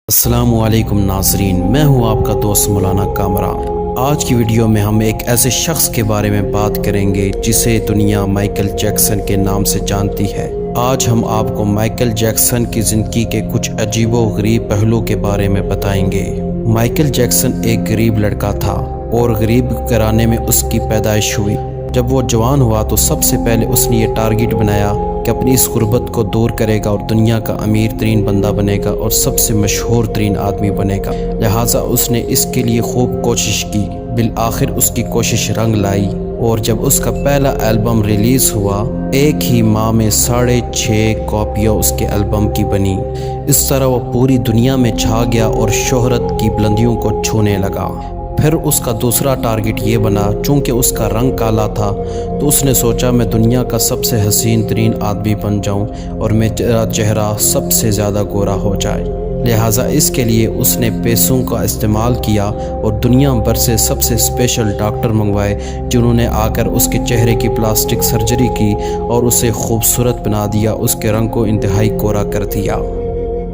السلام علیکم ناظرین، میں ہوں آپ کا دوست مولانا کامران۔ آج کی ویڈیو میں ہم ایک ایسے شخص کے بارے میں بات کریں گے جسے دنیا مائیکل جیکسن کے نام سے جانتی ہے۔ آج ہم آپ کو مائیکل جیکسن کی زندگی کے کچھ عجیب و غریب پہلو کے بارے میں بتائیں گے۔ مائیکل جیکسن ایک غریب لڑکا تھا اور غریب گھرانے میں اس کی پیدائش ہوئی۔ جب وہ جوان ہوا تو سب سے پہلے اس نے یہ ٹارگٹ بنایا کہ اپنی اس غربت کو دور کرے گا اور دنیا کا امیر ترین بندہ بنے گا اور سب سے مشہور ترین آدمی بنے گا۔ لہٰذا اس نے اس کے لیے خوب کوشش کی۔ بالآخر اس کی کوشش رنگ لائی اور جب اس کا پہلا البم ریلیز ہوا، ایک ہی ماہ میں 6.5 کاپیاں اس کے البم کی بنی۔ اس طرح وہ پوری دنیا میں چھا گیا اور شہرت کی بلندیوں کو چھونے لگا۔ پھر اس کا دوسرا ٹارگٹ یہ بنا، چونکہ اس کا رنگ کالا تھا تو اس نے سوچا میں دنیا کا سب سے حسین ترین آدمی بن جاؤں اور میرا چہرہ سب سے زیادہ گورا ہو جائے۔ لہٰذا اس کے لیے اس نے پیسوں کا استعمال کیا اور دنیا بھر سے سب سے اسپیشل ڈاکٹر منگوائے، جنہوں نے آ کر اس کے چہرے کی پلاسٹک سرجری کی اور اسے خوبصورت بنا دیا، اس کے رنگ کو انتہائی گورا کر دیا۔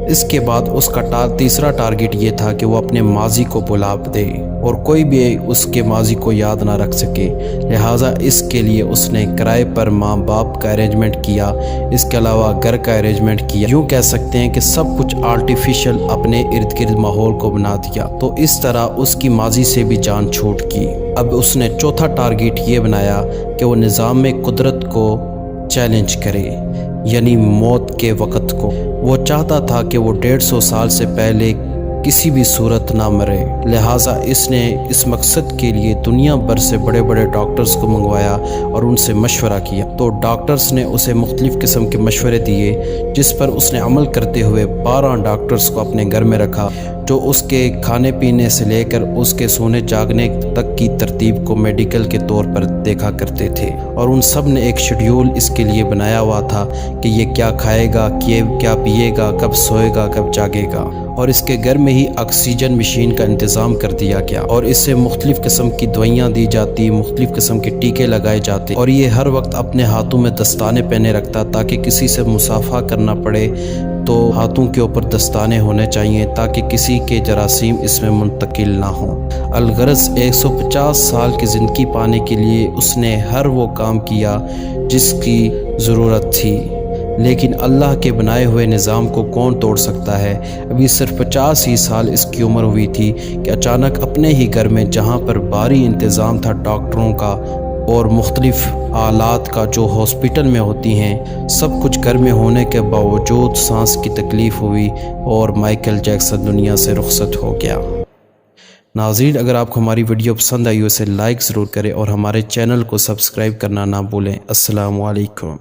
اس کے بعد اس کا تیسرا ٹارگٹ یہ تھا کہ وہ اپنے ماضی کو بھلا دے اور کوئی بھی اس کے ماضی کو یاد نہ رکھ سکے۔ لہٰذا اس کے لیے اس نے کرائے پر ماں باپ کا ارینجمنٹ کیا، اس کے علاوہ گھر کا ارینجمنٹ کیا۔ یوں کہہ سکتے ہیں کہ سب کچھ آرٹیفیشل اپنے ارد گرد ماحول کو بنا دیا، تو اس طرح اس کی ماضی سے بھی جان چھوٹ کی۔ اب اس نے چوتھا ٹارگٹ یہ بنایا کہ وہ نظام قدرت کو چیلنج کرے، یعنی موت کے وقت کو۔ وہ چاہتا تھا کہ وہ 150 سال سے پہلے کسی بھی صورت نہ مرے۔ لہٰذا اس نے اس مقصد کے لیے دنیا بھر سے بڑے بڑے ڈاکٹرز کو منگوایا اور ان سے مشورہ کیا۔ تو ڈاکٹرز نے اسے مختلف قسم کے مشورے دیے، جس پر اس نے عمل کرتے ہوئے 12 ڈاکٹرز کو اپنے گھر میں رکھا، جو اس کے کھانے پینے سے لے کر اس کے سونے جاگنے تک کی ترتیب کو میڈیکل کے طور پر دیکھا کرتے تھے، اور ان سب نے ایک شیڈیول اس کے لیے بنایا ہوا تھا کہ یہ کیا کھائے گا، کیا پیے گا، کب سوئے گا، کب جاگے گا۔ اور اس کے گھر میں ہی آکسیجن مشین کا انتظام کر دیا گیا اور اسے مختلف قسم کی دوائیاں دی جاتی، مختلف قسم کے ٹیکے لگائے جاتے، اور یہ ہر وقت اپنے ہاتھوں میں دستانے پہنے رکھتا تاکہ کسی سے مصافحہ کرنا پڑے تو ہاتھوں کے اوپر دستانے ہونے چاہیے تاکہ کسی کے جراثیم اس میں منتقل نہ ہوں۔ الغرض 150 سال کی زندگی پانے کے لیے اس نے ہر وہ کام کیا جس کی ضرورت تھی، لیکن اللہ کے بنائے ہوئے نظام کو کون توڑ سکتا ہے؟ ابھی صرف 50 ہی سال اس کی عمر ہوئی تھی کہ اچانک اپنے ہی گھر میں، جہاں پر بھاری انتظام تھا ڈاکٹروں کا اور مختلف آلات کا جو ہاسپٹل میں ہوتی ہیں، سب کچھ گھر میں ہونے کے باوجود سانس کی تکلیف ہوئی اور مائیکل جیکسن دنیا سے رخصت ہو گیا۔ ناظرین، اگر آپ کو ہماری ویڈیو پسند آئی ہو اسے لائک ضرور کریں اور ہمارے چینل کو سبسکرائب کرنا نہ بھولیں۔ السلام علیکم۔